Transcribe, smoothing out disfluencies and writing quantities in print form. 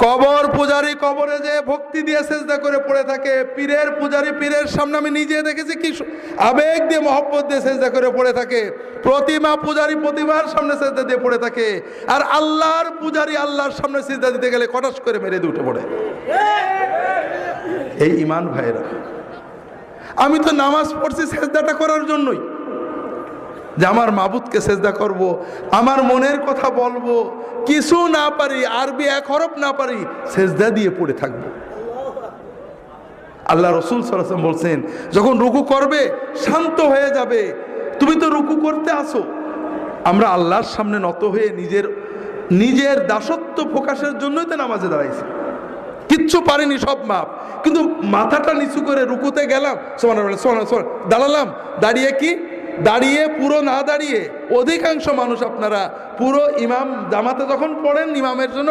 কবর পূজারী কবরে যে ভক্তি দিয়ে সেজদা করে পড়ে থাকে, পীরের পূজারী পীরের সামনে আমি নিজে দেখেছি কি আবেগ দিয়ে মহব্বত দিয়ে সেজদা করে পড়ে থাকে, প্রতিমা পূজারী প্রতিমার সামনে সেজদা দিয়ে পড়ে থাকে, আর আল্লাহর পূজারী আল্লাহর সামনে সেজদা দিতে গেলে কটাস করে মেরে দিয়ে উঠে পড়ে। এই ঈমান ভাইরা, আমি তো নামাজ পড়ছি সেজদাটা করার জন্যই, যে আমার মাবুদকে সেজদা করব, আমার মনের কথা বলবো, কিছু না পারি, আরবি এক হরফ না পারি, সেজদা দিয়ে পড়ে থাকব। আল্লাহ রসুল সাল্লাল্লাহু আলাইহি ওয়াসাল্লাম বলছেন, যখন রুকু করবে শান্ত হয়ে যাবে, তুমি তো রুকু করতে আসো। আমরা আল্লাহর সামনে নত হয়ে নিজের দাসত্ব প্রকাশের জন্যই তো নামাজে দাঁড়াইছি, কিচ্ছু পারিনি, সব মাপ, কিন্তু মাথাটা নিচু করে রুকুতে গেলাম, দাঁড়ালাম, দাঁড়িয়ে কি দাঁড়িয়ে পুরো না দাঁড়িয়ে, অধিকাংশ মানুষ আপনারা পুরো ইমাম জামাতে যখন পড়েন ইমামের জন্য